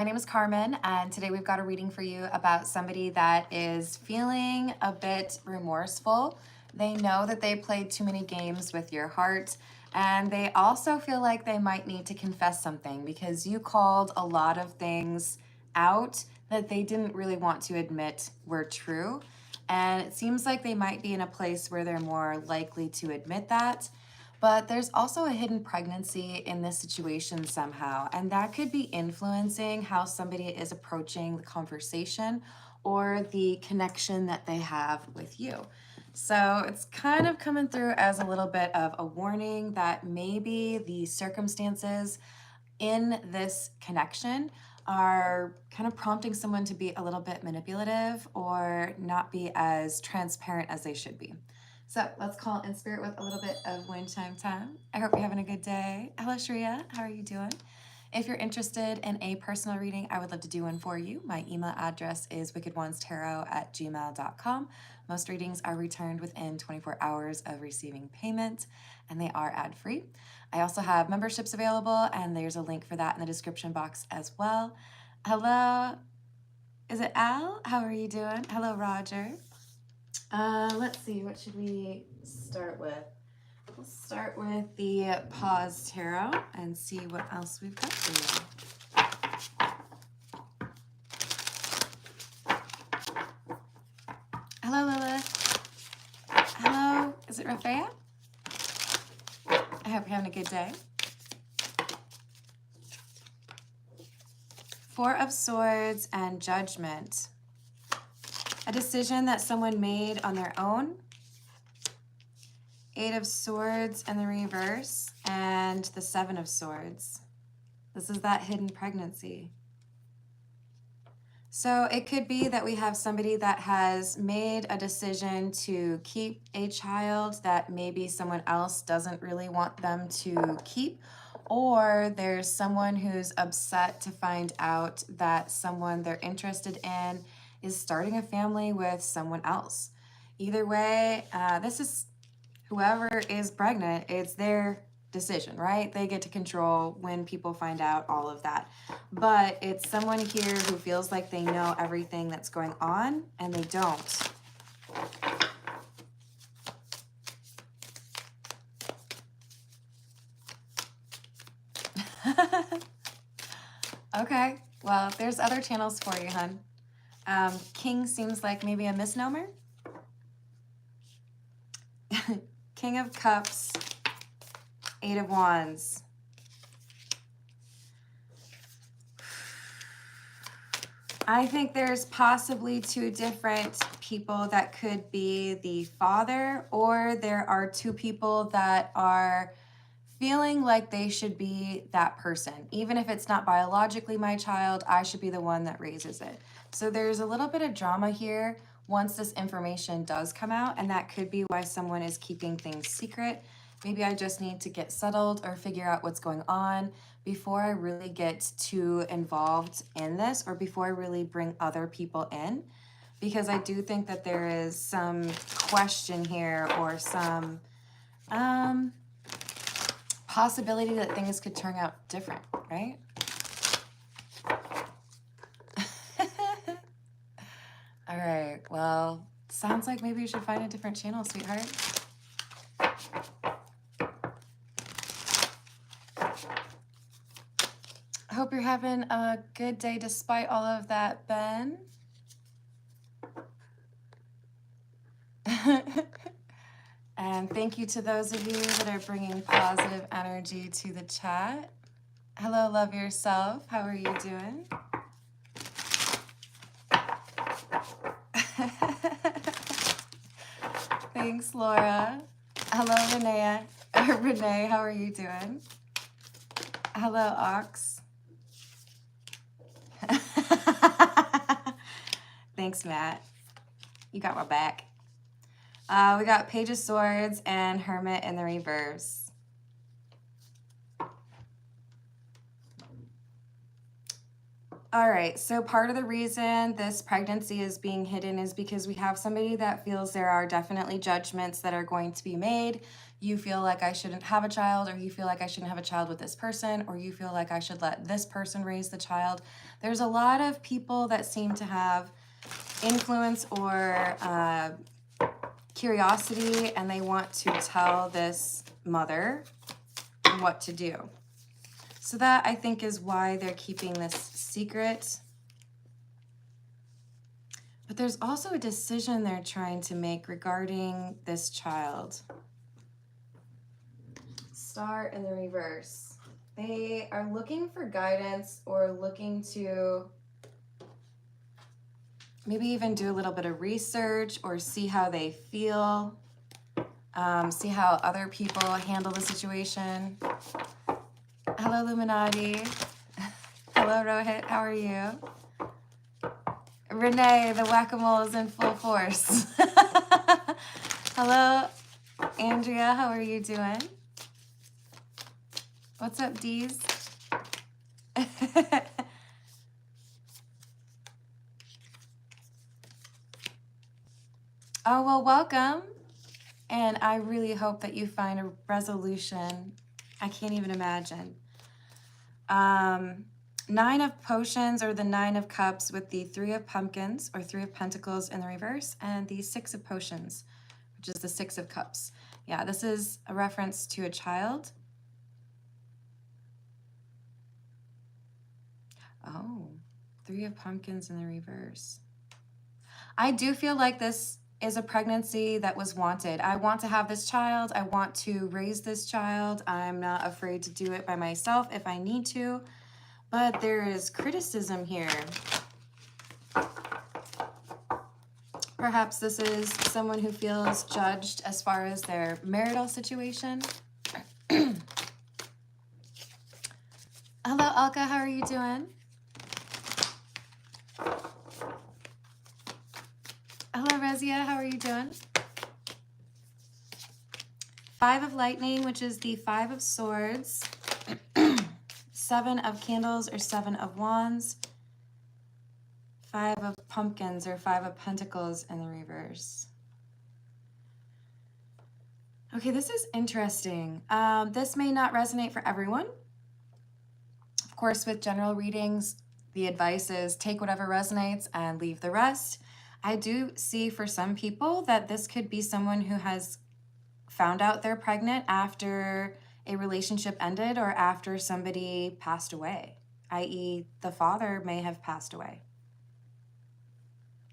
My name is Carmen, and today we've got a reading for you about somebody that is feeling a bit remorseful. They know that they played too many games with your heart, and they also feel like they might need to confess something because you called a lot of things out that they didn't really want to admit were true. And it seems like they might be in a place where they're more likely to admit that. But there's also a hidden pregnancy in this situation somehow, and that could be influencing how somebody is approaching the conversation or the connection that they have with you. So it's kind of coming through as a little bit of a warning that maybe the circumstances in this connection are kind of prompting someone to be a little bit manipulative or not be as transparent as they should be. So let's call in spirit with a little bit of wind chime time. I hope you're having a good day. Hello, Shreya. How are you doing? If you're interested in a personal reading, I would love to do one for you. My email address is wickedonestarot@gmail.com. Most readings are returned within 24 hours of receiving payment, and they are ad-free. I also have memberships available, and there's a link for that in the description box as well. Hello, is it Al? How are you doing? Hello, Roger. Let's see, what should we start with? We'll start with the Pause Tarot and see what else we've got for you. Hello, Lilith. Hello, is it Rafea? I hope you're having a good day. Four of Swords and Judgment. A decision that someone made on their own. Eight of Swords in the reverse, and the Seven of Swords. This is that hidden pregnancy. So it could be that we have somebody that has made a decision to keep a child that maybe someone else doesn't really want them to keep, or there's someone who's upset to find out that someone they're interested in is starting a family with someone else. Either way, this is whoever is pregnant, it's their decision, right? They get to control when people find out all of that. But it's someone here who feels like they know everything that's going on, and they don't. Okay, well, there's other channels for you, hun. King seems like maybe a misnomer. King of Cups, Eight of Wands. I think there's possibly two different people that could be the father, or there are two people that are feeling like they should be that person. Even if it's not biologically my child, I should be the one that raises it. So there's a little bit of drama here once this information does come out, and that could be why someone is keeping things secret. Maybe I just need to get settled or figure out what's going on before I really get too involved in this, or before I really bring other people in, because I do think that there is some question here, or some possibility that things could turn out different, right? All right, well, sounds like maybe you should find a different channel, sweetheart. I hope you're having a good day despite all of that, Ben. And thank you to those of you that are bringing positive energy to the chat. Hello, love yourself. How are you doing? Thanks, Laura. Hello, Renee. Renee, how are you doing? Hello, Ox. Thanks, Matt. You got my back. We got Page of Swords and Hermit in the reverse. All right, so part of the reason this pregnancy is being hidden is because we have somebody that feels there are definitely judgments that are going to be made. You feel like I shouldn't have a child, or you feel like I shouldn't have a child with this person, or you feel like I should let this person raise the child. There's a lot of people that seem to have influence or curiosity, and they want to tell this mother what to do. So that, I think, is why they're keeping this secret. But there's also a decision they're trying to make regarding this child. Star in the reverse. They are looking for guidance, or looking to maybe even do a little bit of research, or see how they feel, see how other people handle the situation. Hello, Illuminati. Hello, Rohit. How are you? Renee, the whack-a-mole is in full force. Hello, Andrea. How are you doing? What's up, Dees? Oh, well, welcome. And I really hope that you find a resolution. I can't even imagine. 9 of Potions, or the 9 of Cups, with the 3 of Pumpkins, or 3 of Pentacles in the reverse, and the 6 of Potions, which is the 6 of Cups. Yeah, this is a reference to a child. Oh, 3 of Pumpkins in the reverse. I do feel like this is a pregnancy that was wanted. I want to have this child. I want to raise this child. I'm not afraid to do it by myself if I need to. But there is criticism here. Perhaps this is someone who feels judged as far as their marital situation. Hello, Alka. How are you doing? Hello, Rezia. How are you doing? 5 of Lightning, which is the 5 of Swords. 7 of Candles, or 7 of Wands. 5 of Pumpkins, or 5 of Pentacles in the reverse. Okay, this is interesting. This may not resonate for everyone. Of course, with general readings, the advice is take whatever resonates and leave the rest. I do see for some people that this could be someone who has found out they're pregnant after a relationship ended, or after somebody passed away, i.e. the father may have passed away.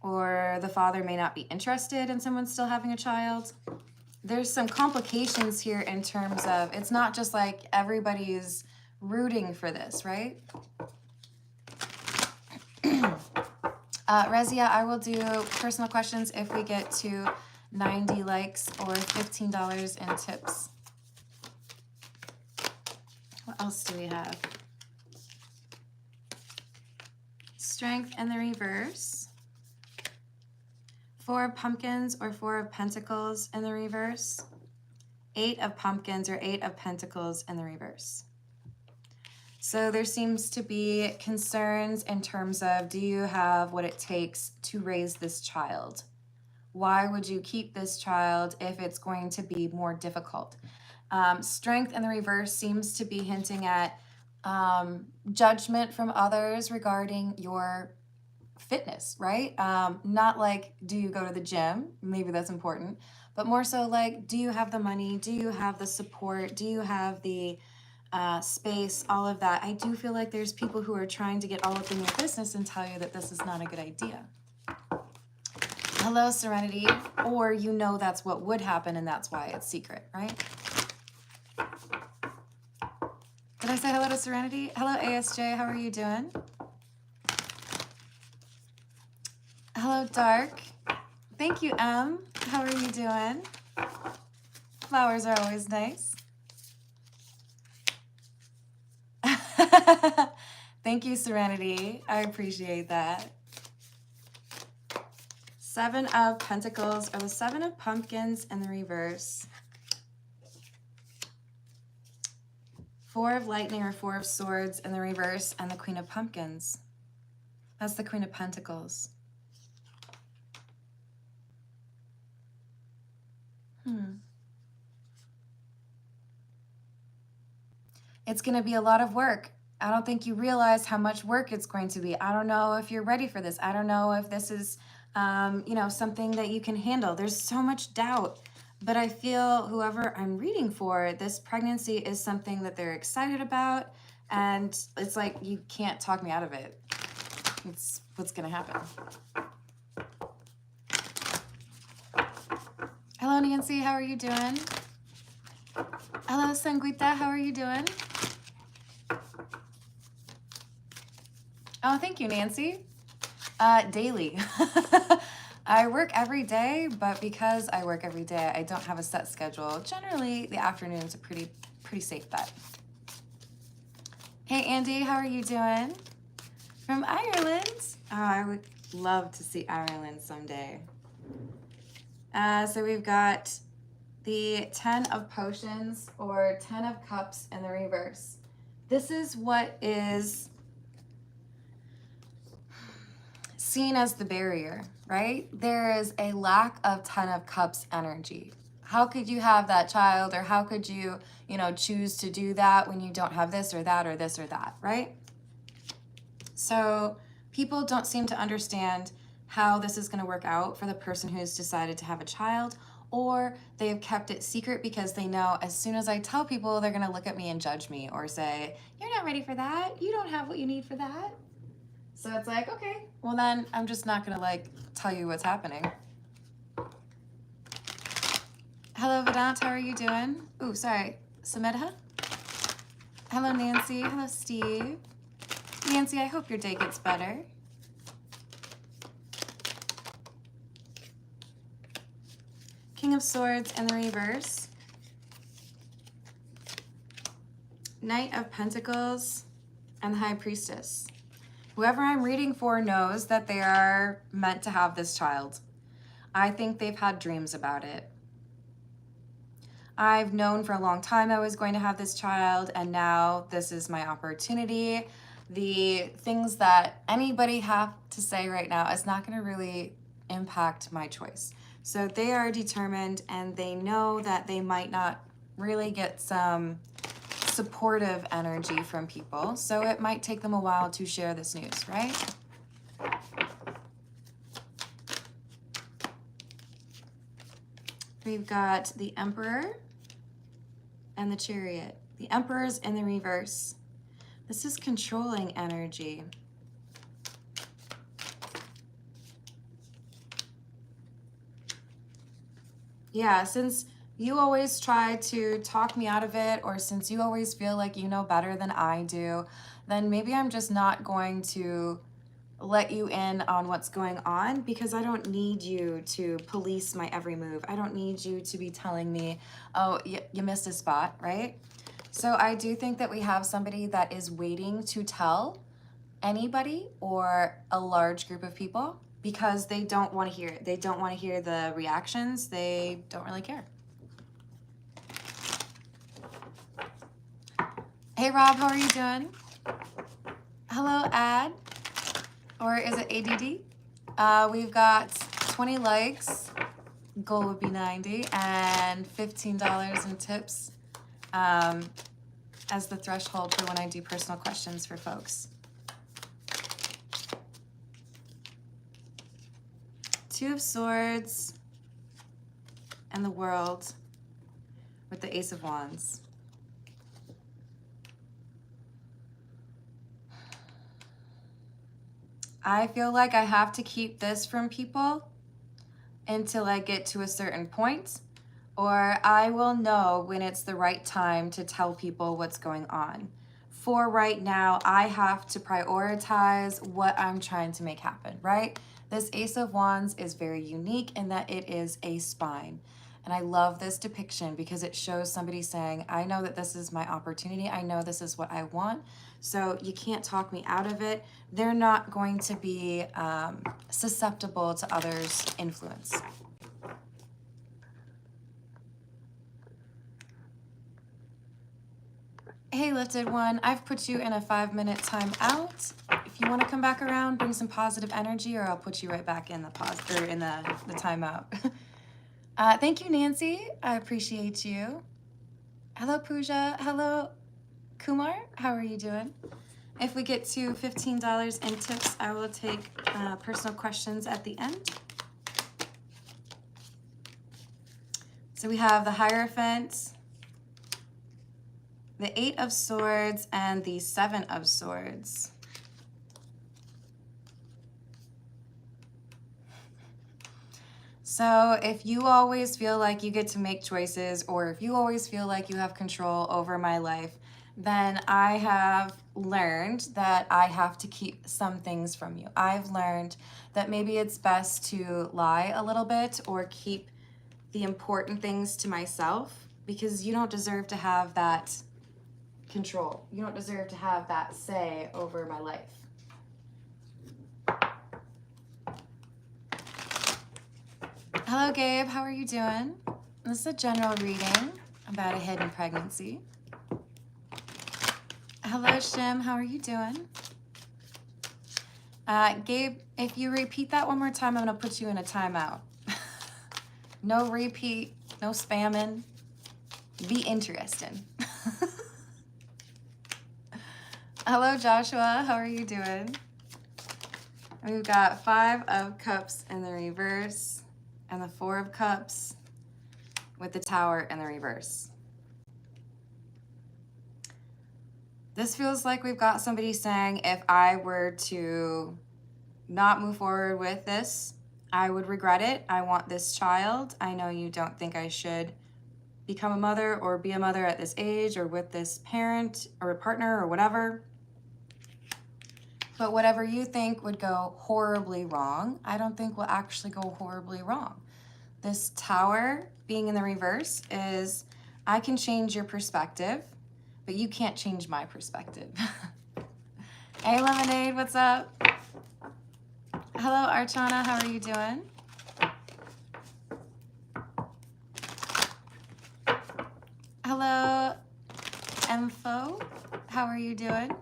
Or the father may not be interested in someone still having a child. There's some complications here in terms of, it's not just like everybody's rooting for this, right? Rezia, I will do personal questions if we get to 90 likes or $15 in tips. What else do we have? Strength in the reverse. 4 of Pumpkins, or 4 of Pentacles in the reverse. 8 of Pumpkins, or 8 of Pentacles in the reverse. So there seems to be concerns in terms of, do you have what it takes to raise this child? Why would you keep this child if it's going to be more difficult? Strength in the reverse seems to be hinting at judgment from others regarding your fitness, right? Not like, do you go to the gym? Maybe that's important, but more so like, do you have the money? Do you have the support? Do you have the space? All of that. I do feel like there's people who are trying to get all up in your business and tell you that this is not a good idea. Hello, Serenity. Or you know that's what would happen and that's why it's secret, right? Did I say hello to Serenity? Hello, ASJ. How are you doing? Hello, Dark. Thank you, M. How are you doing? Flowers are always nice. Thank you, Serenity. I appreciate that. 7 of Pentacles, or the 7 of Pumpkins in the reverse. 4 of Lightning, or 4 of Swords in the reverse, and the Queen of Pumpkins. That's the Queen of Pentacles. It's going to be a lot of work. I don't think you realize how much work it's going to be. I don't know if you're ready for this. I don't know if this is, you know, something that you can handle. There's so much doubt. But I feel whoever I'm reading for, this pregnancy is something that they're excited about. And it's like, you can't talk me out of it. It's what's going to happen. Hello, Nancy. How are you doing? Hello, Sanguita. How are you doing? Oh, thank you, Nancy. Daily. I work every day, but because I work every day, I don't have a set schedule. Generally, the afternoon's a pretty safe bet. Hey, Andy, how are you doing? From Ireland. Oh, I would love to see Ireland someday. So we've got the 10 of Potions or 10 of Cups in the reverse. This is what is seen as the barrier, right? There is a lack of 10 of Cups energy. How could you have that child, or how could you, you know, choose to do that when you don't have this or that or this or that, right? So people don't seem to understand how this is going to work out for the person who's decided to have a child, or they have kept it secret because they know as soon as I tell people, they're going to look at me and judge me or say, you're not ready for that. You don't have what you need for that. So it's like, okay, well then I'm just not going to like tell you what's happening. Hello, Vedant. How are you doing? Ooh, sorry. Samedha? Hello, Nancy. Hello, Steve. Nancy, I hope your day gets better. King of Swords in the reverse. Knight of Pentacles and the High Priestess. Whoever I'm reading for knows that they are meant to have this child. I think they've had dreams about it. I've known for a long time I was going to have this child, and now this is my opportunity. The things that anybody have to say right now is not going to really impact my choice. So they are determined, and they know that they might not really get some supportive energy from people. So it might take them a while to share this news, right? We've got the Emperor and the Chariot. The Emperor's in the reverse. This is controlling energy. Yeah, since you always try to talk me out of it, or since you always feel like you know better than I do, then maybe I'm just not going to let you in on what's going on, because I don't need you to police my every move. I don't need you to be telling me, oh, you missed a spot, right? So I do think that we have somebody that is waiting to tell anybody or a large group of people because they don't want to hear it. They don't want to hear the reactions. They don't really care. Hey, Rob, how are you doing? Hello, Ad. Or is it ADD? We've got 20 likes. Goal would be 90, and $15 in tips as the threshold for when I do personal questions for folks. Two of Swords and the World with the Ace of Wands. I feel like I have to keep this from people until I get to a certain point, or I will know when it's the right time to tell people what's going on. For right now, I have to prioritize what I'm trying to make happen, right? This Ace of Wands is very unique in that it is a spine. And I love this depiction because it shows somebody saying, I know that this is my opportunity. I know this is what I want. So you can't talk me out of it. They're not going to be susceptible to others' influence. Hey, lifted one, I've put you in a 5-minute timeout. If you want to come back around, bring some positive energy, or I'll put you right back in the the timeout. Thank you, Nancy. I appreciate you. Hello, Pooja. Hello, Kumar. How are you doing? If we get to $15 in tips, I will take personal questions at the end. So we have the Hierophant, the 8 of Swords, and the 7 of Swords. So if you always feel like you get to make choices, or if you always feel like you have control over my life, then I have learned that I have to keep some things from you. I've learned that maybe it's best to lie a little bit or keep the important things to myself, because you don't deserve to have that control. You don't deserve to have that say over my life. Hello, Gabe. How are you doing? This is a general reading about a hidden pregnancy. Hello, Shim. How are you doing? Gabe, if you repeat that one more time, I'm going to put you in a timeout. No repeat, no spamming. Be interesting. Hello, Joshua. How are you doing? We've got 5 of Cups in the reverse and the 4 of Cups with the Tower in the reverse. This feels like we've got somebody saying, if I were to not move forward with this, I would regret it. I want this child. I know you don't think I should become a mother or be a mother at this age or with this parent or a partner or whatever. But whatever you think would go horribly wrong, I don't think will actually go horribly wrong. This Tower being in the reverse is, I can change your perspective, but you can't change my perspective. Hey, Lemonade, what's up? Hello, Archana, how are you doing? Hello, Info, how are you doing?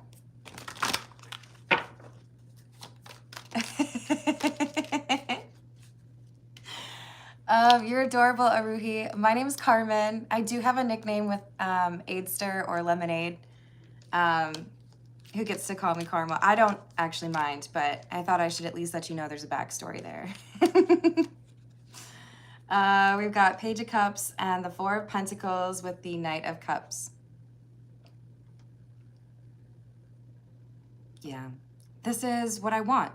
You're adorable, Aruhi. My name's Carmen. I do have a nickname with Aidster or Lemonade, who gets to call me Karma. I don't actually mind, but I thought I should at least let you know there's a backstory there. We've got Page of Cups and the 4 of Pentacles with the Knight of Cups. Yeah, this is what I want.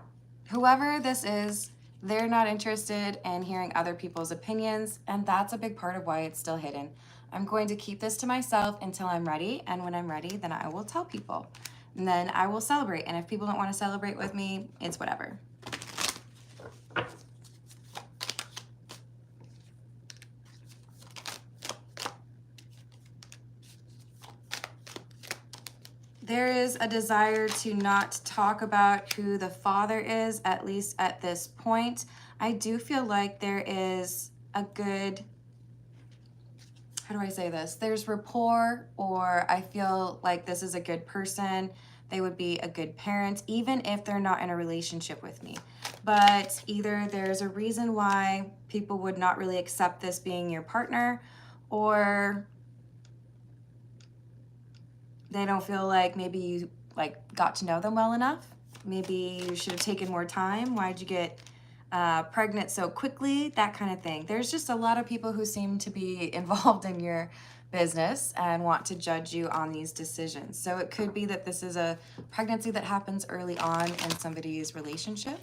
Whoever this is, they're not interested in hearing other people's opinions, and that's a big part of why it's still hidden. I'm going to keep this to myself until I'm ready, and when I'm ready, then I will tell people. And then I will celebrate, and if people don't want to celebrate with me, it's whatever. There is a desire to not talk about who the father is, at least at this point. I do feel like there is a good, how do I say this? There's rapport, or I feel like this is a good person. They would be a good parent, even if they're not in a relationship with me. But either there's a reason why people would not really accept this being your partner, or they don't feel like maybe you got to know them well enough. Maybe you should have taken more time. Why'd you get pregnant so quickly? That kind of thing. There's just a lot of people who seem to be involved in your business and want to judge you on these decisions. So it could be that this is a pregnancy that happens early on in somebody's relationship.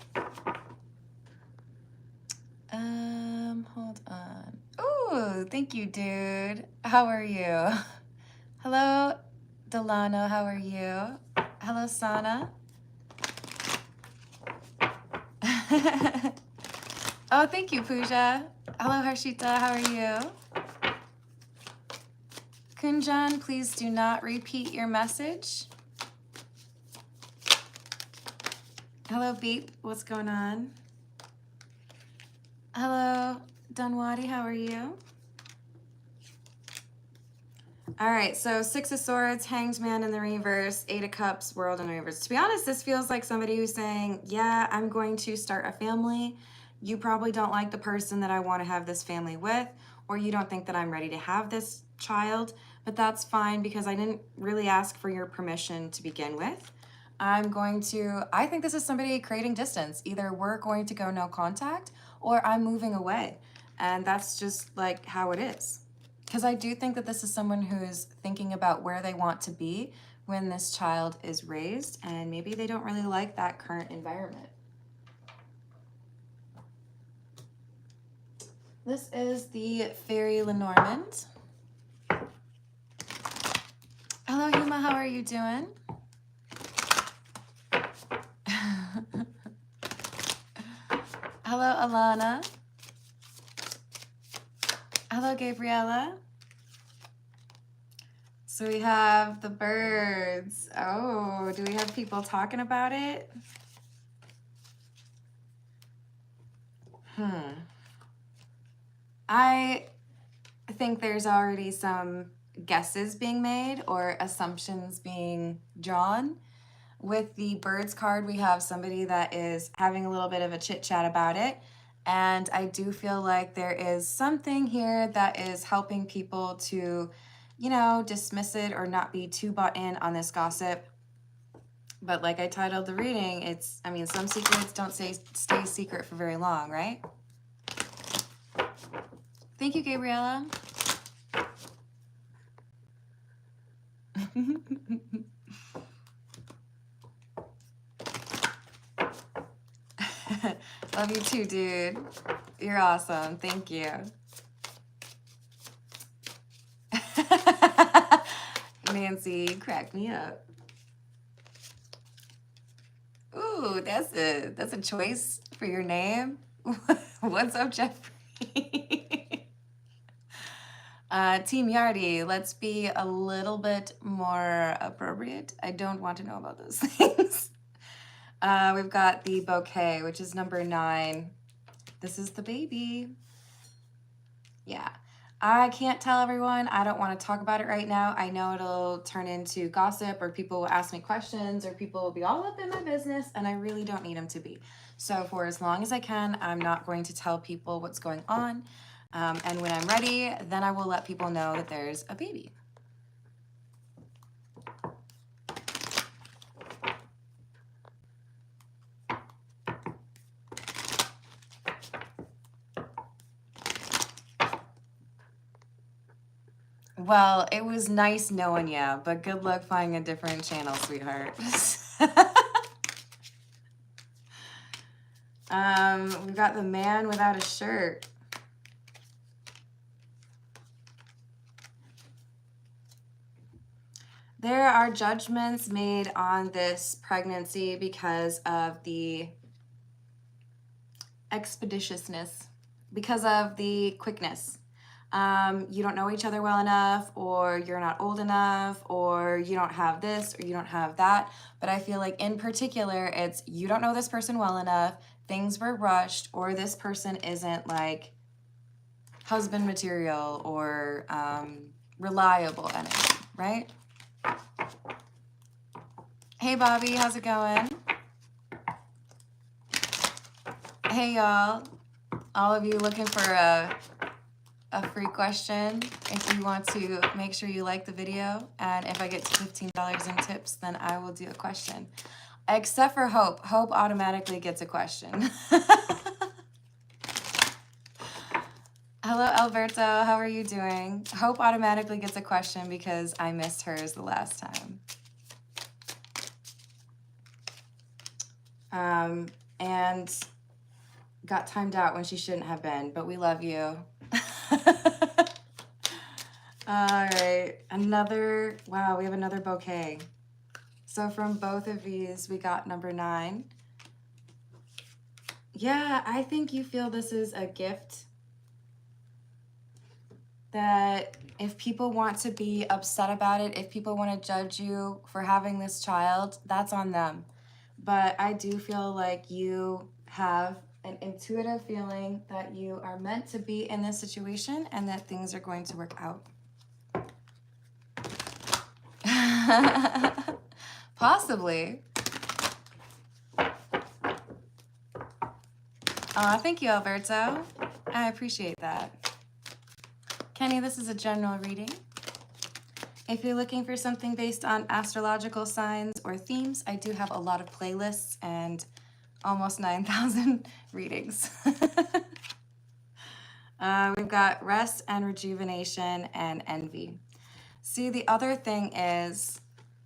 Hold on. Ooh, thank you, dude. How are you? Hello, Delano, how are you? Hello, Sana. Oh, thank you, Pooja. Hello, Harshita, how are you? Kunjan, please do not repeat your message. Hello, Beep, what's going on? Hello, Dunwadi, how are you? All right, so Six of Swords, Hanged Man in the reverse, Eight of Cups, World in the reverse. To be honest, this feels like somebody who's saying, yeah, I'm going to start a family. You probably don't like the person that I want to have this family with, or you don't think that I'm ready to have this child, but that's fine because I didn't really ask for your permission to begin with. I think this is somebody creating distance. Either we're going to go no contact or I'm moving away. And that's just like how it is. Because I do think that this is someone who's thinking about where they want to be when this child is raised, and maybe they don't really like that current environment. This is the Fairy Lenormand. Hello, Huma, how are you doing? Hello, Alana. Hello, Gabriella. So we have the birds. Oh, do we have people talking about it? I think there's already some guesses being made or assumptions being drawn. With the birds card, we have somebody that is having a little bit of a chit chat about it. And I do feel like there is something here that is helping people to, you know, dismiss it or not be too bought in on this gossip. But like I titled the reading, some secrets don't stay secret for very long, right? Thank you, Gabriella. Love you too, dude. You're awesome. Thank you. Nancy, you cracked me up. Ooh, that's a choice for your name. What's up, Jeffrey? Team Yardy, let's be a little bit more appropriate. I don't want to know about those things. We've got the bouquet, which is number 9. This is the baby. Yeah. I can't tell everyone. I don't want to talk about it right now. I know it'll turn into gossip, or people will ask me questions, or people will be all up in my business, and I really don't need them to be. So for as long as I can, I'm not going to tell people what's going on. And when I'm ready, then I will let people know that there's a baby. Well, it was nice knowing you, but good luck finding a different channel, sweetheart. We've got the man without a shirt. There are judgments made on this pregnancy because of the expeditiousness, because of the quickness. You don't know each other well enough, or you're not old enough, or you don't have this, or you don't have that. But I feel like in particular, it's you don't know this person well enough, things were rushed, or this person isn't like husband material or reliable energy, right? Hey, Bobby, how's it going? Hey, y'all. All of you looking for a free question. If you want to make sure you like the video, and if I get to $15 in tips, then I will do a question. Except for Hope. Hope automatically gets a question. Hello, Alberto. How are you doing? Hope automatically gets a question because I missed hers the last time. And got timed out when she shouldn't have been, but we love you. All right, wow, we have another bouquet. So from both of these, we got number 9. Yeah, I think you feel this is a gift. That if people want to be upset about it, if people want to judge you for having this child, that's on them. But I do feel like you have an intuitive feeling that you are meant to be in this situation and that things are going to work out. Possibly. Thank you, Alberto. I appreciate that. Kenny, this is a general reading. If you're looking for something based on astrological signs or themes, I do have a lot of playlists and almost 9,000 readings. We've got rest and rejuvenation and envy. See, the other thing is,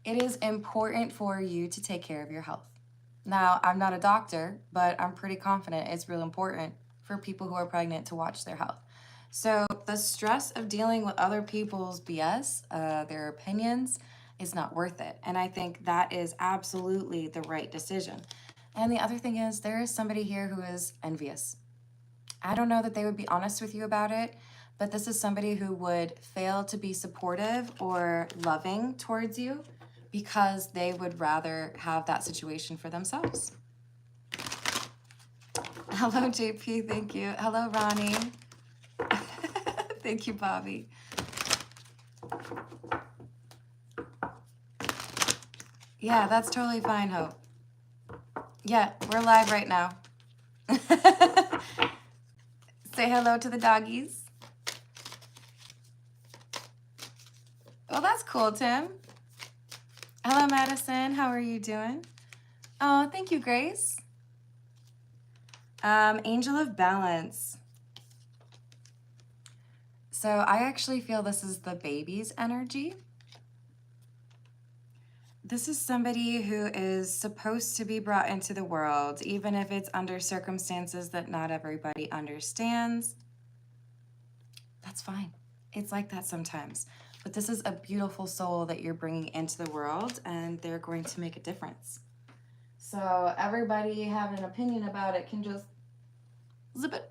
it is important for you to take care of your health. Now, I'm not a doctor, but I'm pretty confident it's real important for people who are pregnant to watch their health. So the stress of dealing with other people's BS, their opinions, is not worth it. And I think that is absolutely the right decision. And the other thing is, there is somebody here who is envious. I don't know that they would be honest with you about it, but this is somebody who would fail to be supportive or loving towards you because they would rather have that situation for themselves. Hello, JP. Thank you. Hello, Ronnie. Thank you, Bobby. Yeah, that's totally fine, Hope. Yeah, we're live right now. Say hello to the doggies. Well, that's cool, Tim. Hello, Madison. How are you doing? Oh, thank you, Grace. Angel of Balance. So I actually feel this is the baby's energy. This is somebody who is supposed to be brought into the world, even if it's under circumstances that not everybody understands. That's fine. It's like that sometimes. But this is a beautiful soul that you're bringing into the world, and they're going to make a difference. So everybody having an opinion about it can just zip it.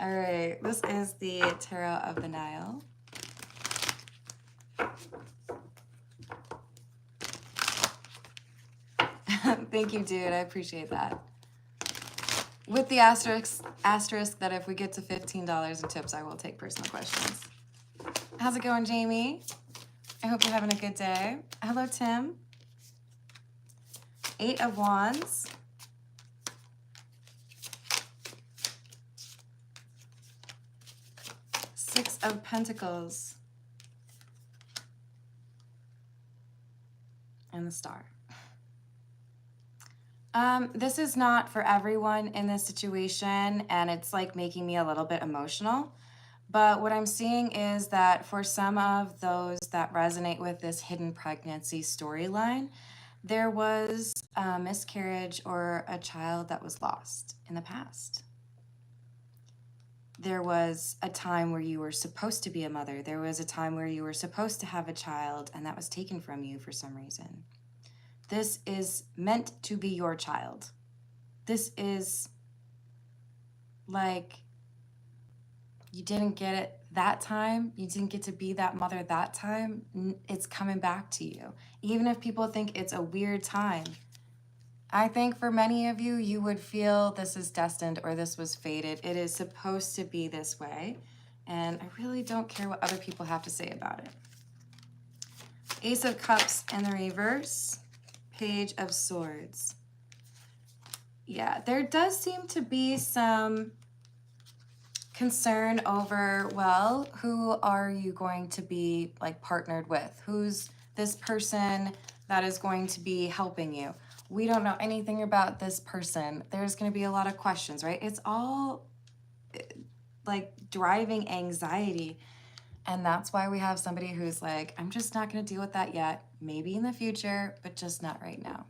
All right, this is the Tarot of the Nile. Thank you, dude. I appreciate that. With the asterisk that if we get to $15 in tips, I will take personal questions. How's it going, Jamie? I hope you're having a good day. Hello, Tim. 8 of Wands. Six of Pentacles. And the Star. This is not for everyone in this situation, and it's like making me a little bit emotional. But what I'm seeing is that for some of those that resonate with this hidden pregnancy storyline, there was a miscarriage or a child that was lost in the past. There was a time where you were supposed to be a mother. There was a time where you were supposed to have a child, and that was taken from you for some reason. This is meant to be your child. This is like you didn't get it that time. You didn't get to be that mother that time. It's coming back to you. Even if people think it's a weird time, I think for many of you, you would feel this is destined or this was fated. It is supposed to be this way. And I really don't care what other people have to say about it. Ace of Cups in the reverse. Page of Swords. Yeah, there does seem to be some concern over, well, who are you going to be like partnered with? Who's this person that is going to be helping you? We don't know anything about this person. There's going to be a lot of questions, right? It's all like driving anxiety. And that's why we have somebody who's like, I'm just not going to deal with that yet. Maybe in the future, but just not right now.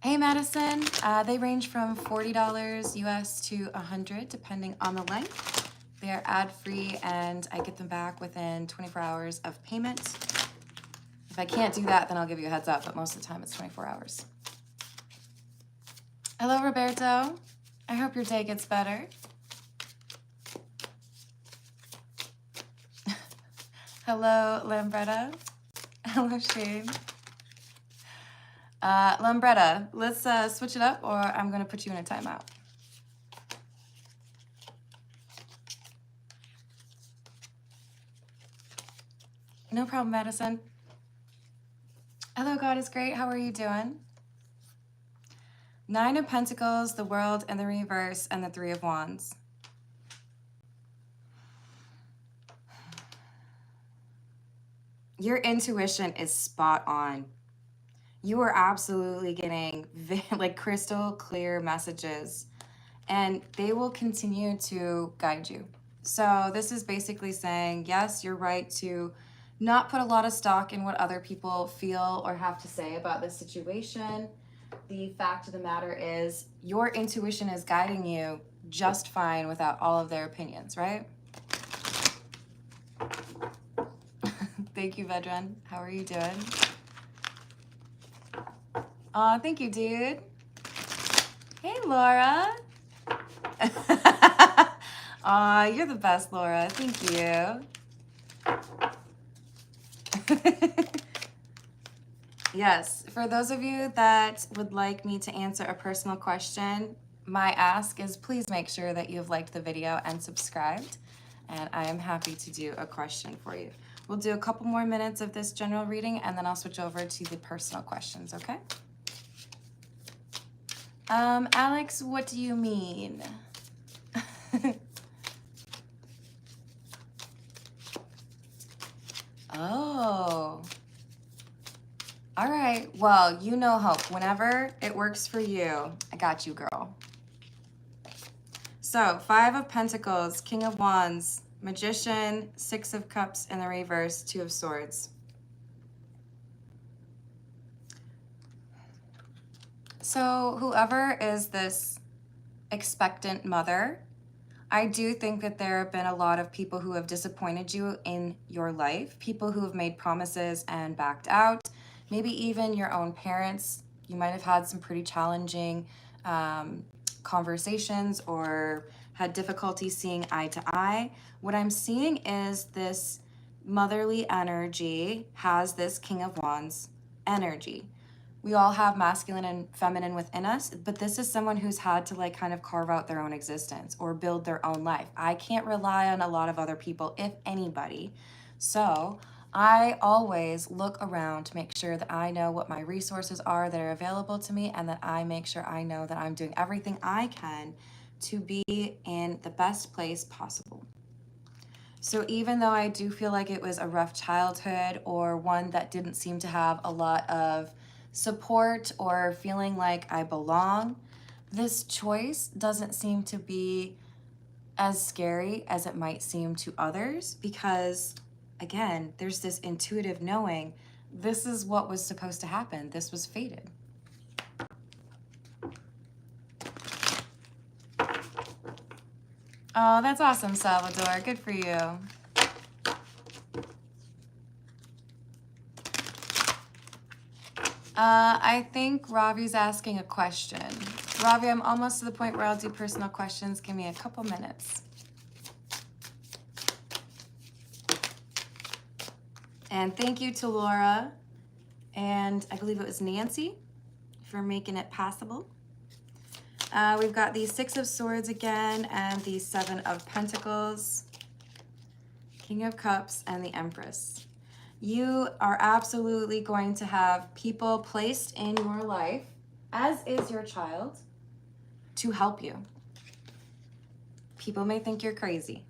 Hey, Madison. They range from $40 US to $100, depending on the length. They are ad-free, and I get them back within 24 hours of payment. If I can't do that, then I'll give you a heads up, but most of the time it's 24 hours. Hello, Roberto. I hope your day gets better. Hello, Lambretta. Hello, Shane. Lambretta, let's switch it up, or I'm going to put you in a timeout. No problem, Madison. Hello, God is great. How are you doing? 9 of Pentacles, the World in the reverse, and the 3 of Wands. Your intuition is spot on. You are absolutely getting like crystal clear messages, and they will continue to guide you. So this is basically saying, yes, you're right to not put a lot of stock in what other people feel or have to say about this situation. The fact of the matter is your intuition is guiding you just fine without all of their opinions, right? Thank you, Vedran. How are you doing? Aw, thank you, dude. Hey, Laura. Aw, you're the best, Laura. Thank you. Yes, for those of you that would like me to answer a personal question, my ask is please make sure that you've liked the video and subscribed, and I am happy to do a question for you. We'll do a couple more minutes of this general reading, and then I'll switch over to the personal questions, okay? Alex, what do you mean? Oh. All right, well, you know Hope. Whenever it works for you, I got you, girl. So, 5 of Pentacles, King of Wands, Magician, 6 of Cups in the reverse, 2 of Swords. So, whoever is this expectant mother, I do think that there have been a lot of people who have disappointed you in your life, people who have made promises and backed out. Maybe even your own parents. You might have had some pretty challenging conversations or had difficulty seeing eye to eye. What I'm seeing is this motherly energy has this King of Wands energy. We all have masculine and feminine within us, but this is someone who's had to like kind of carve out their own existence or build their own life. I can't rely on a lot of other people, if anybody. So I always look around to make sure that I know what my resources are that are available to me, and that I make sure I know that I'm doing everything I can to be in the best place possible. So even though I do feel like it was a rough childhood or one that didn't seem to have a lot of support or feeling like I belong, this choice doesn't seem to be as scary as it might seem to others, because again, there's this intuitive knowing this is what was supposed to happen. This was fated. Oh, that's awesome, Salvador. Good for you. I think Ravi's asking a question. Ravi, I'm almost to the point where I'll do personal questions. Give me a couple minutes. And thank you to Laura and I believe it was Nancy for making it possible. We've got the 6 of Swords again and the 7 of Pentacles, King of Cups, and the Empress. You are absolutely going to have people placed in your life, as is your child, to help you. People may think you're crazy.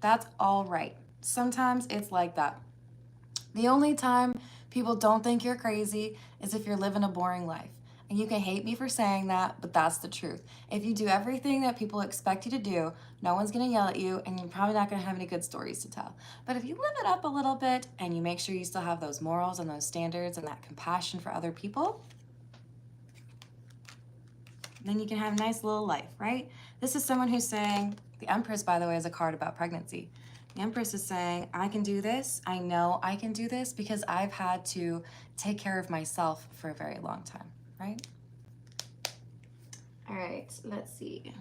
That's all right. Sometimes it's like that. The only time people don't think you're crazy is if you're living a boring life. And you can hate me for saying that, but that's the truth. If you do everything that people expect you to do, no one's gonna yell at you, and you're probably not gonna have any good stories to tell. But if you live it up a little bit and you make sure you still have those morals and those standards and that compassion for other people, then you can have a nice little life, right? This is someone who's saying, the Empress, by the way, is a card about pregnancy. The Empress is saying, I can do this. I know I can do this because I've had to take care of myself for a very long time, right? All right, let's see.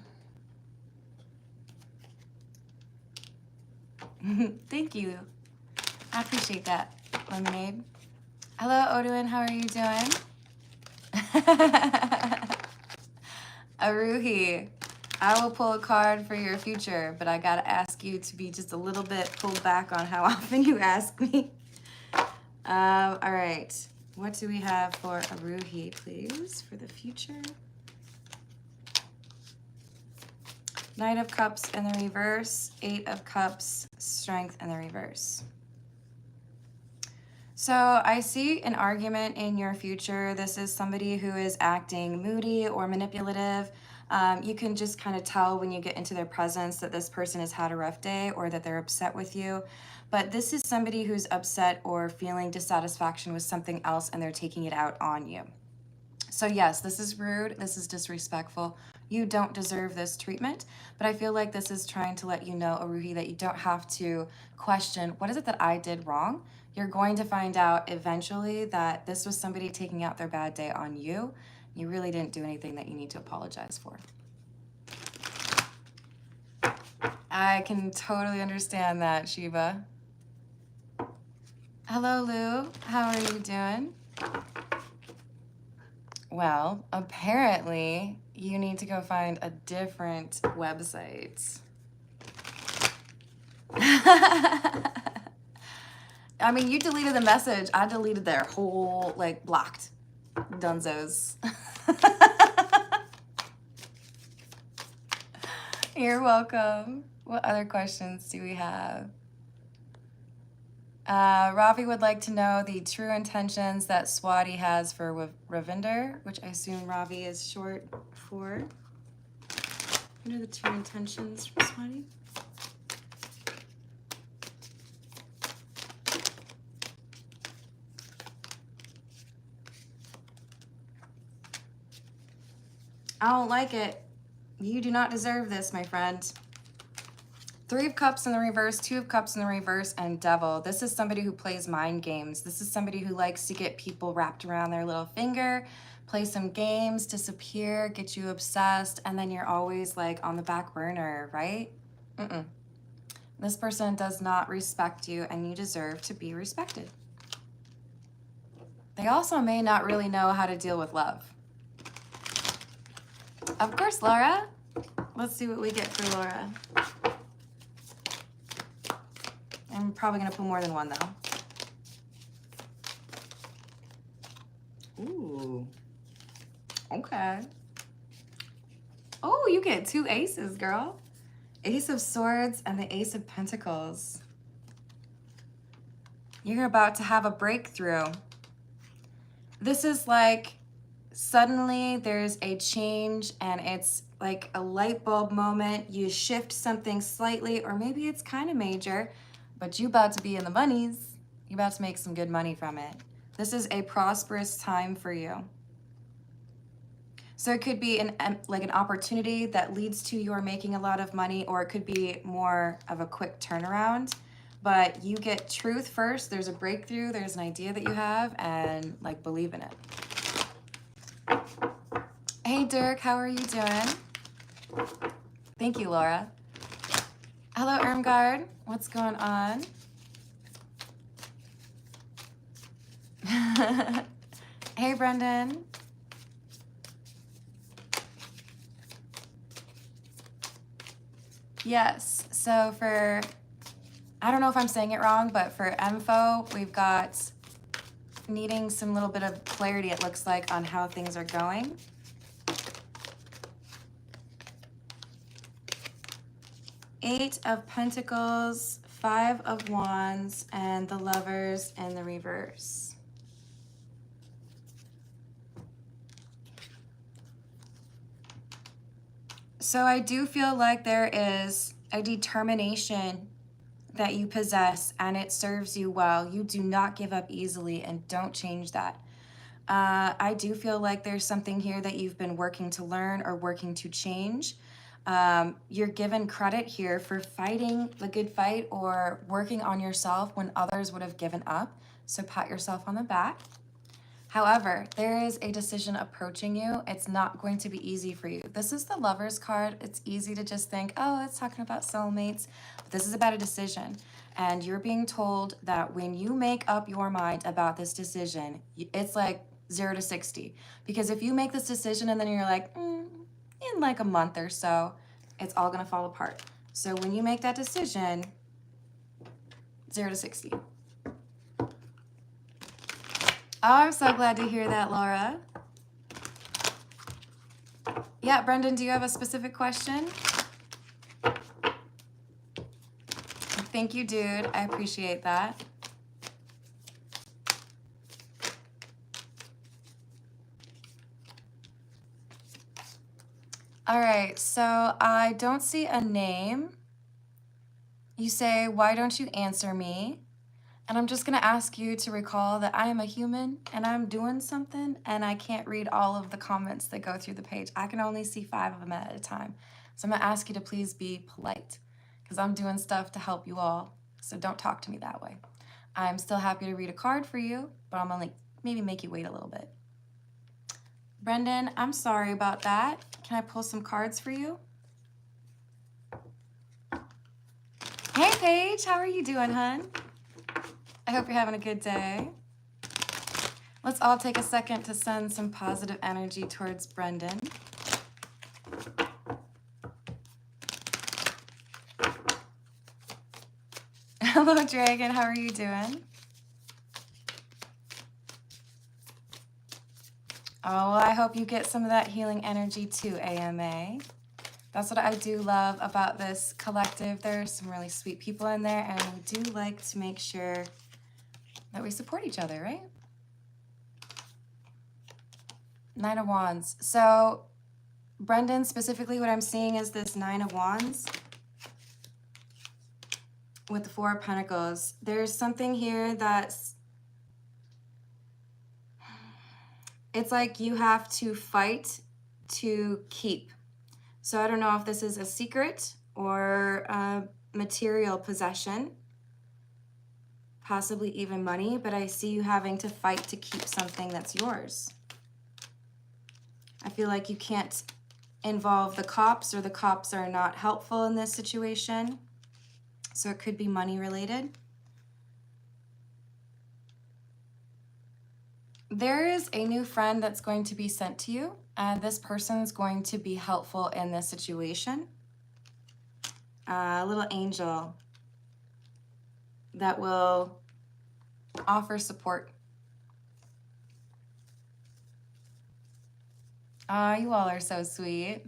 Thank you. I appreciate that, Lemonade. Hello, Odin. How are you doing? Aruhi, I will pull a card for your future, but I gotta ask you to be just a little bit pulled back on how often you ask me. All right. What do we have for Aruhi, please, for the future? Knight of Cups in the reverse, Eight of Cups, Strength in the reverse. So I see an argument in your future. This is somebody who is acting moody or manipulative. You can just kind of tell when you get into their presence that this person has had a rough day or that they're upset with you. But this is somebody who's upset or feeling dissatisfaction with something else and they're taking it out on you. So yes, this is rude. This is disrespectful. You don't deserve this treatment, but I feel like this is trying to let you know, Aruhi, that you don't have to question, what is it that I did wrong? You're going to find out eventually that this was somebody taking out their bad day on you. You really didn't do anything that you need to apologize for. I can totally understand that, Shiva. Hello, Lou. How are you doing? Well, apparently you need to go find a different website. I mean, you deleted the message. I deleted their whole, like, blocked. Dunzos. You're welcome. What other questions do we have? Ravi would like to know the true intentions that Swati has for Ravinder, which I assume Ravi is short for. What are the true intentions for Swati? I don't like it. You do not deserve this, my friend. Three of Cups in the reverse, Two of Cups in the reverse, and Devil. This is somebody who plays mind games. This is somebody who likes to get people wrapped around their little finger, play some games, disappear, get you obsessed, and then you're always like on the back burner, right? This person does not respect you, and you deserve to be respected. They also may not really know how to deal with love. Of course, Laura. Let's see what we get for Laura. I'm probably gonna put more than one though. Ooh. Okay. Oh, you get two aces, girl. Ace of Swords and the Ace of Pentacles. You're about to have a breakthrough. This is like suddenly there's a change and it's like a light bulb moment. You shift something slightly, or maybe it's kind of major, but you about to be in the monies. You're about to make some good money from it. This is a prosperous time for you. So it could be like an opportunity that leads to your making a lot of money, or it could be more of a quick turnaround. But you get truth first. There's a breakthrough. There's an idea that you have, and like believe in it. Hey, Dirk, how are you doing? Thank you, Laura. Hello, Irmgard. What's going on? Hey, Brendan. Yes, so for, I don't know if I'm saying it wrong, but for info, we've got needing some little bit of clarity, it looks like, on how things are going. Eight of Pentacles, Five of Wands, and the Lovers in the reverse. So I do feel like there is a determination that you possess and it serves you well. You do not give up easily, and don't change that. I do feel like there's something here that you've been working to learn or working to change. You're given credit here for fighting the good fight or working on yourself when others would have given up. So pat yourself on the back. However, there is a decision approaching you. It's not going to be easy for you. This is the Lovers card. It's easy to just think, oh, it's talking about soulmates. But this is about a decision. And you're being told that when you make up your mind about this decision, it's like 0 to 60. Because if you make this decision and then you're like, in like a month or so, it's all gonna fall apart. So when you make that decision, 0 to 60. I'm so glad to hear that, Laura. Yeah, Brendan, do you have a specific question? Thank you, dude. I appreciate that. All right, so I don't see a name. You say, why don't you answer me? And I'm just gonna ask you to recall that I am a human and I'm doing something and I can't read all of the comments that go through the page. I can only see 5 of them at a time. So I'm gonna ask you to please be polite because I'm doing stuff to help you all. So don't talk to me that way. I'm still happy to read a card for you, but I'm gonna maybe make you wait a little bit. Brendan, I'm sorry about that. Can I pull some cards for you? Hey, Paige, how are you doing, hun? I hope you're having a good day. Let's all take a second to send some positive energy towards Brendan. Hello, Dragon. How are you doing? Oh, I hope you get some of that healing energy too, AMA. That's what I do love about this collective. There's some really sweet people in there, and we do like to make sure that we support each other, right? Nine of Wands. So, Brendan, specifically what I'm seeing is this Nine of Wands with the Four of Pentacles. There's something here that's, it's like you have to fight to keep. So I don't know if this is a secret or a material possession, possibly even money, but I see you having to fight to keep something that's yours. I feel like you can't involve the cops, or the cops are not helpful in this situation. So it could be money related. There is a new friend that's going to be sent to you, and this person is going to be helpful in this situation. A little angel that will offer support. You all are so sweet.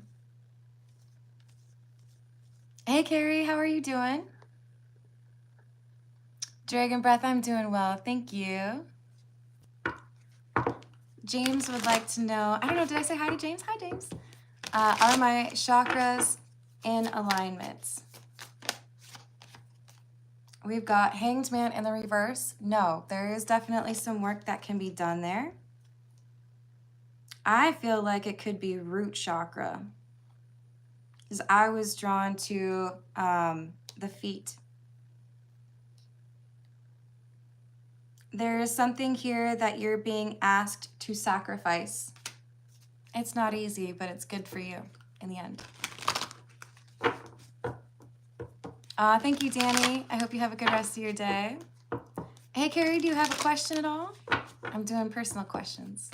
Hey, Carrie, how are you doing? Dragon Breath, I'm doing well, thank you. James would like to know, I don't know, did I say hi to James? Hi, James. Are my chakras in alignment? We've got Hanged Man in the reverse. No, there is definitely some work that can be done there. I feel like it could be root chakra, because I was drawn to the feet. There is something here that you're being asked to sacrifice. It's not easy, but it's good for you in the end. Thank you, Danny. I hope you have a good rest of your day. Hey, Carrie, do you have a question at all? I'm doing personal questions.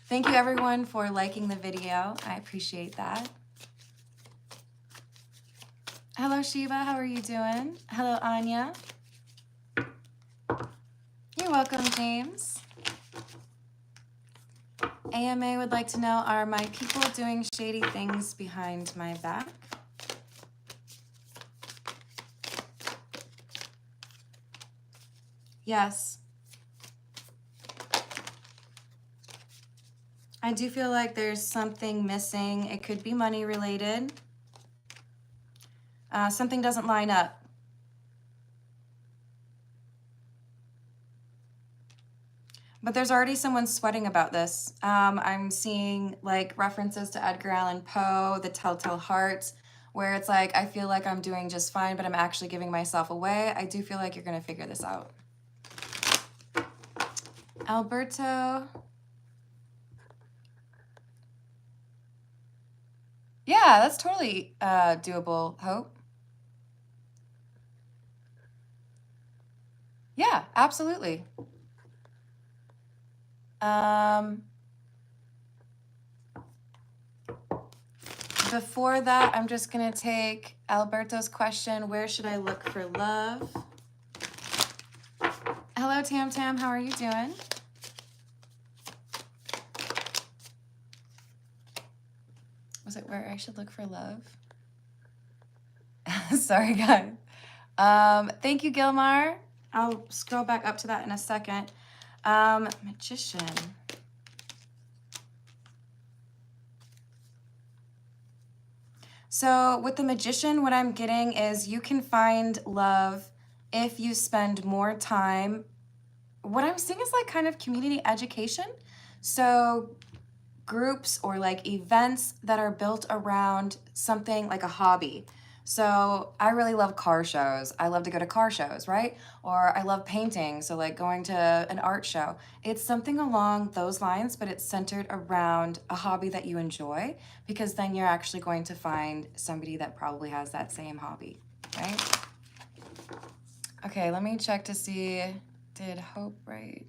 Thank you, everyone, for liking the video. I appreciate that. Hello, Shiva. How are you doing? Hello, Anya. You're welcome, James. AMA would like to know, are my people doing shady things behind my back? Yes. I do feel like there's something missing. It could be money related. Something doesn't line up. But there's already someone sweating about this. I'm seeing like references to Edgar Allan Poe, The Telltale Heart, where it's like, I feel like I'm doing just fine, but I'm actually giving myself away. I do feel like you're gonna figure this out. Alberto. Yeah, that's totally doable, Hope. Yeah, absolutely. Before that, I'm just gonna take Alberto's question, where should I look for love? Hello, Tam Tam, how are you doing? Was it where I should look for love? Sorry, guys. Thank you, Gilmar. I'll scroll back up to that in a second. Magician. So with the Magician, what I'm getting is you can find love if you spend more time. What I'm seeing is like kind of community education. So groups or like events that are built around something like a hobby. So I really love car shows. I love to go to car shows, right? Or I love painting, so like going to an art show. It's something along those lines, but it's centered around a hobby that you enjoy, because then you're actually going to find somebody that probably has that same hobby, right? Okay, let me check to see, did Hope write?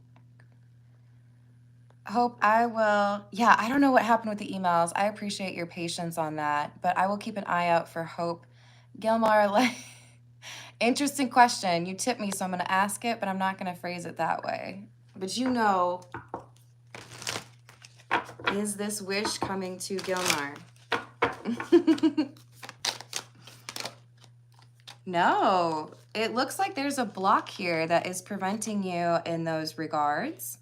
Hope, I will, yeah, I don't know what happened with the emails. I appreciate your patience on that, but I will keep an eye out for Hope. Gilmar, like, interesting question. You tipped me, so I'm going to ask it, but I'm not going to phrase it that way. But you know, is this wish coming to Gilmar? No, it looks like there's a block here that is preventing you in those regards.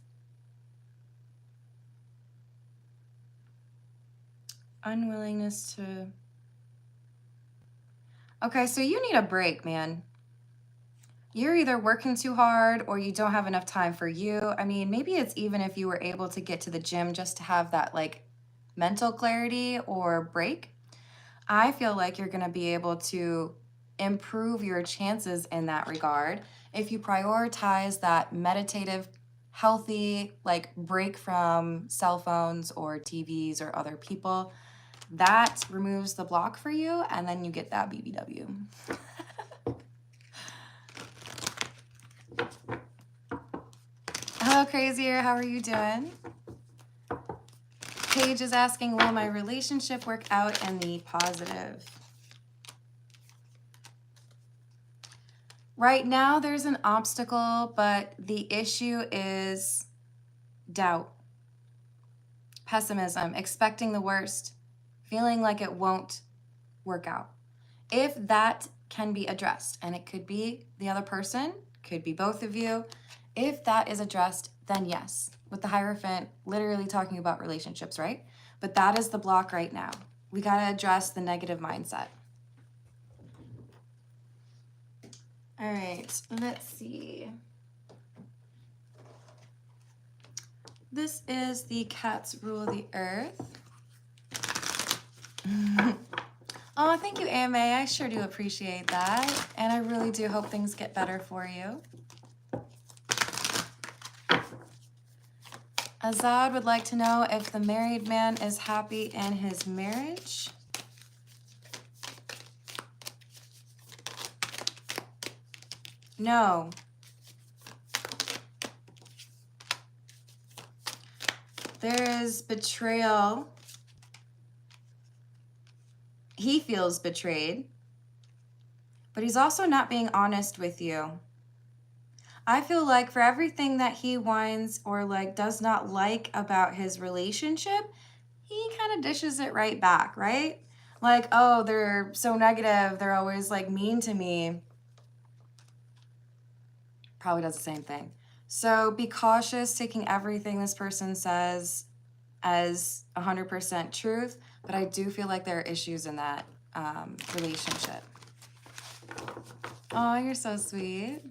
Unwillingness to... Okay, so you need a break, man. You're either working too hard or you don't have enough time for you. I mean, maybe it's even if you were able to get to the gym just to have that like mental clarity or break. I feel like you're gonna be able to improve your chances in that regard if you prioritize that meditative, healthy, like break from cell phones or TVs or other people. That removes the block for you, and then you get that BBW. Hello, Crazier. How are you doing? Paige is asking, will my relationship work out in the positive? Right now, there's an obstacle, but the issue is doubt, pessimism, expecting the worst, feeling like it won't work out. If that can be addressed, and it could be the other person, could be both of you, if that is addressed, then yes. With the Hierophant, literally talking about relationships, right? But that is the block right now. We got to address the negative mindset. All right, let's see. This is the Cats Rule the Earth. Oh, thank you, AMA. I sure do appreciate that. And I really do hope things get better for you. Azad would like to know if the married man is happy in his marriage. No. There is betrayal. He feels betrayed, but he's also not being honest with you. I feel like for everything that he whines or like does not like about his relationship, he kind of dishes it right back, right? Like, oh, they're so negative. They're always like mean to me. Probably does the same thing. So be cautious taking everything this person says as 100% truth, but I do feel like there are issues in that relationship. Oh, you're so sweet.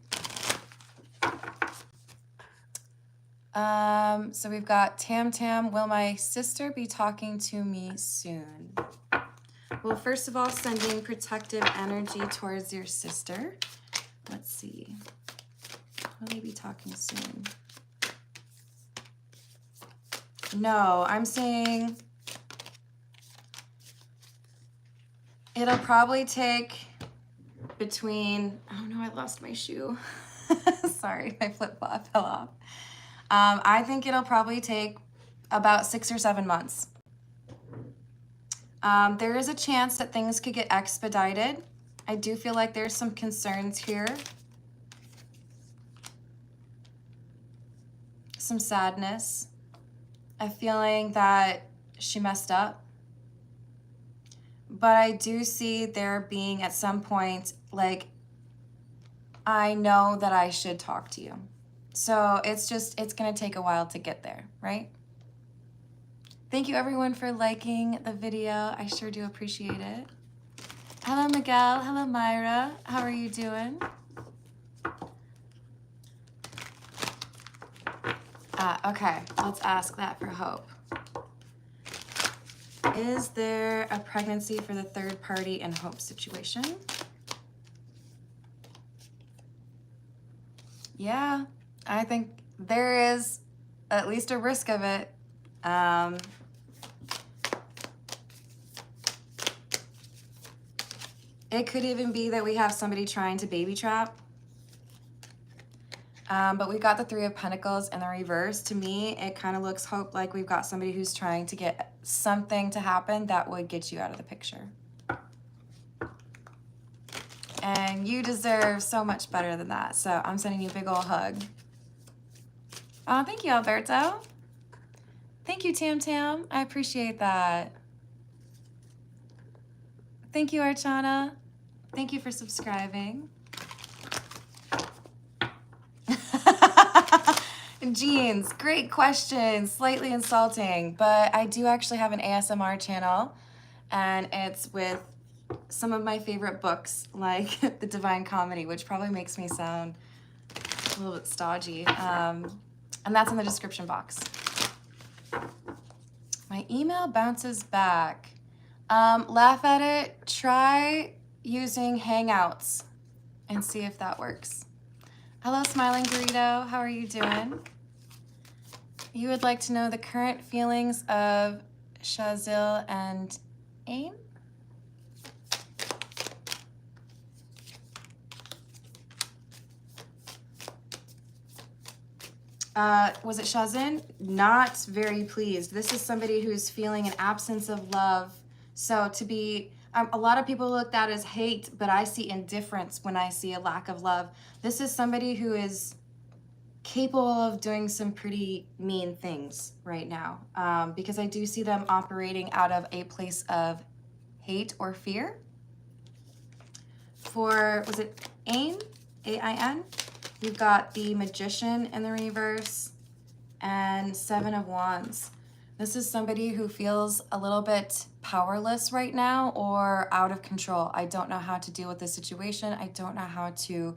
So we've got Tam Tam. Will my sister be talking to me soon? Well, first of all, sending protective energy towards your sister. Let's see. Will they be talking soon? No, I'm saying it'll probably take between, oh no, I lost my shoe. Sorry, my flip-flop fell off. I think it'll probably take about 6 or 7 months. There is a chance that things could get expedited. I do feel like there's some concerns here. Some sadness. A feeling that she messed up. but I do see there being at some point, like, I know that I should talk to you. So it's going to take a while to get there, right? Thank you everyone for liking the video. I sure do appreciate it. Hello, Miguel. Hello, Myra. How are you doing? Okay, let's ask that for Hope. Is there a pregnancy for the third party in Hope's situation? Yeah, I think there is at least a risk of it. It could even be that we have somebody trying to baby trap. But we've got the Three of Pentacles in the reverse. To me, it kind of looks, Hope, like we've got somebody who's trying to get something to happen that would get you out of the picture. And you deserve so much better than that. So I'm sending you a big old hug. Oh, thank you, Alberto. Thank you, Tam Tam. I appreciate that. Thank you, Archana. Thank you for subscribing. Jeans, great question. Slightly insulting, but I do actually have an ASMR channel, and it's with some of my favorite books, like The Divine Comedy, which probably makes me sound a little bit stodgy. And that's in the description box. My email bounces back. Laugh at it. Try using Hangouts and see if that works. Hello, Smiling Burrito. How are you doing? You would like to know the current feelings of Shazil and Ain? Was it Shazin? Not very pleased. This is somebody who's feeling an absence of love. So to be, a lot of people look at that as hate, but I see indifference when I see a lack of love. This is somebody who is capable of doing some pretty mean things right now, because I do see them operating out of a place of hate or fear. For, was it Ain? A-I-N? You've got the Magician in the reverse and Seven of Wands. This is somebody who feels a little bit powerless right now or out of control. I don't know how to deal with this situation. I don't know how to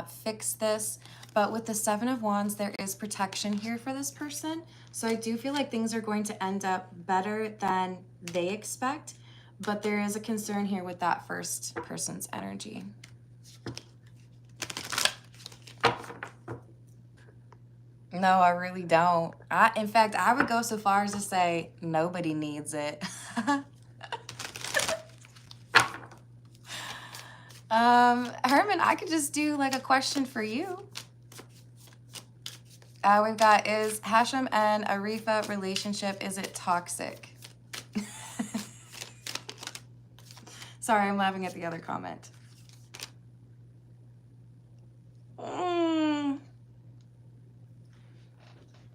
fix this. But with the Seven of Wands, there is protection here for this person. So I do feel like things are going to end up better than they expect. But there is a concern here with that first person's energy. No, I really don't. In fact, I would go so far as to say nobody needs it. Herman, I could just do like a question for you. We've got, is Hashem and Arifa relationship, is it toxic? Sorry, I'm laughing at the other comment.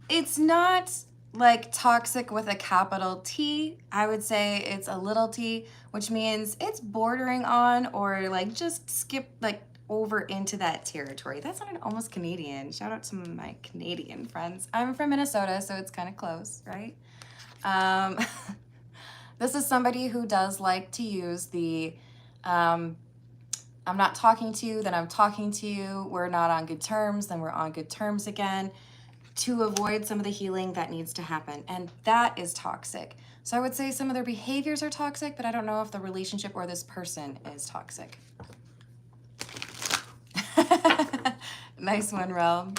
It's not like toxic with a capital T. I would say it's a little t, which means it's bordering on or like just skip like over into that territory. That sounded almost Canadian. Shout out to my Canadian friends. I'm from Minnesota, so it's kind of close, right? This is somebody who does like to use the I'm not talking to you, then I'm talking to you, we're not on good terms, then we're on good terms again, to avoid some of the healing that needs to happen. And that is toxic. So I would say some of their behaviors are toxic, but I don't know if the relationship or this person is toxic. Nice one, Rel.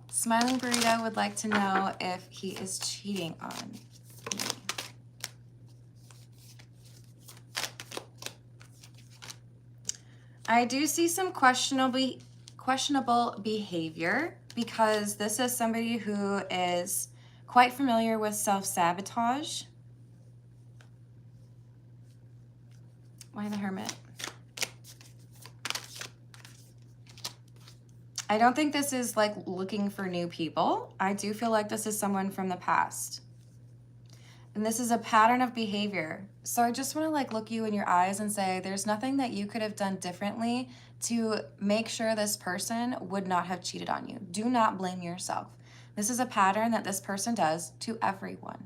Smiling Burrito would like to know if he is cheating on me. I do see some questionable behavior, because this is somebody who is quite familiar with self-sabotage. Why the Hermit? I don't think this is like looking for new people. I do feel like this is someone from the past. And this is a pattern of behavior. So I just want to like look you in your eyes and say, there's nothing that you could have done differently to make sure this person would not have cheated on you. Do not blame yourself. This is a pattern that this person does to everyone,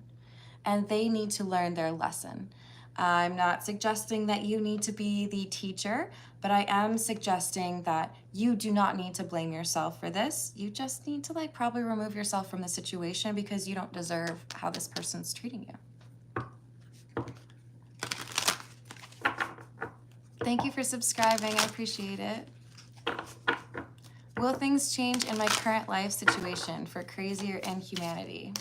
and they need to learn their lesson. I'm not suggesting that you need to be the teacher, but I am suggesting that you do not need to blame yourself for this. You just need to like probably remove yourself from the situation because you don't deserve how this person's treating you. Thank you for subscribing. I appreciate it. Will things change in my current life situation for crazier inhumanity?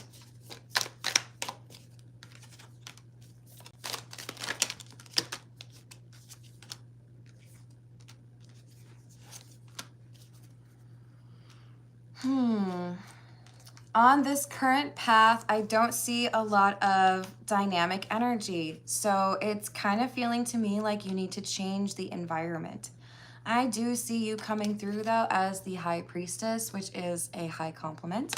On this current path, I don't see a lot of dynamic energy. So it's kind of feeling to me like you need to change the environment. I do see you coming through though as the High Priestess, which is a high compliment.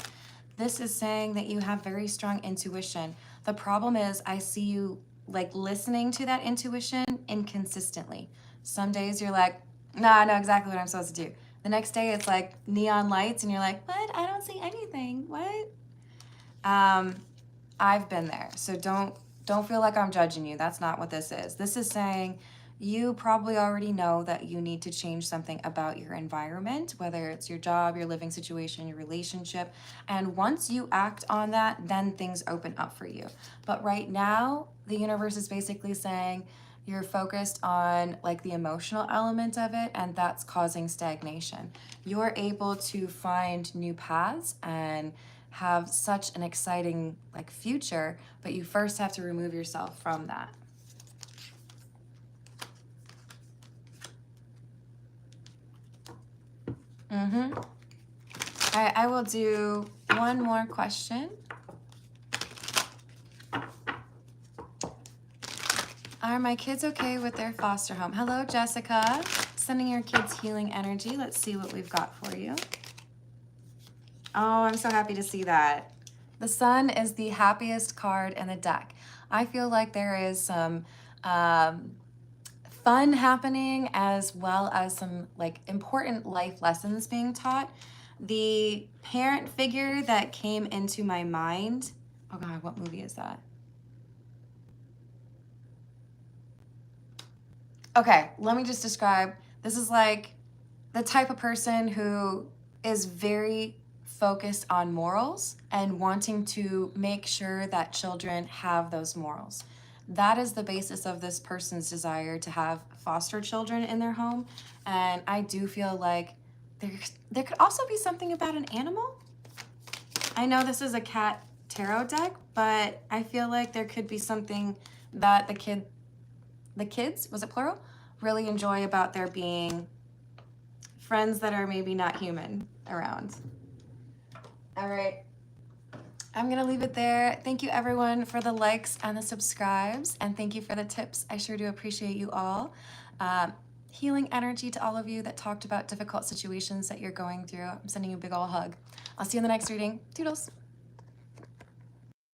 This is saying that you have very strong intuition. The problem is I see you like listening to that intuition inconsistently. Some days you're like, nah, I know exactly what I'm supposed to do. The next day it's like neon lights and you're like, what? I don't see anything. What? I've been there. So don't feel like I'm judging you. That's not what this is. This is saying you probably already know that you need to change something about your environment, whether it's your job, your living situation, your relationship. And once you act on that, then things open up for you. But right now, the universe is basically saying, you're focused on like the emotional element of it, and that's causing stagnation. You're able to find new paths and have such an exciting like future, but you first have to remove yourself from that. I will do one more question. Are my kids okay with their foster home? Hello, Jessica. Sending your kids healing energy. Let's see what we've got for you. Oh, I'm so happy to see that. The Sun is the happiest card in the deck. I feel like there is some fun happening as well as some like important life lessons being taught. The parent figure that came into my mind, oh God, what movie is that? Okay, let me just describe. This is like the type of person who is very focused on morals and wanting to make sure that children have those morals. That is the basis of this person's desire to have foster children in their home. And I do feel like there could also be something about an animal. I know this is a cat tarot deck, but I feel like there could be something that the kids, was it plural, really enjoy about there being friends that are maybe not human around. All right, I'm gonna leave it there. Thank you everyone for the likes and the subscribes, and thank you for the tips. I sure do appreciate you all. Healing energy to all of you that talked about difficult situations that you're going through. I'm sending you a big ol' hug. I'll see you in the next reading. Toodles.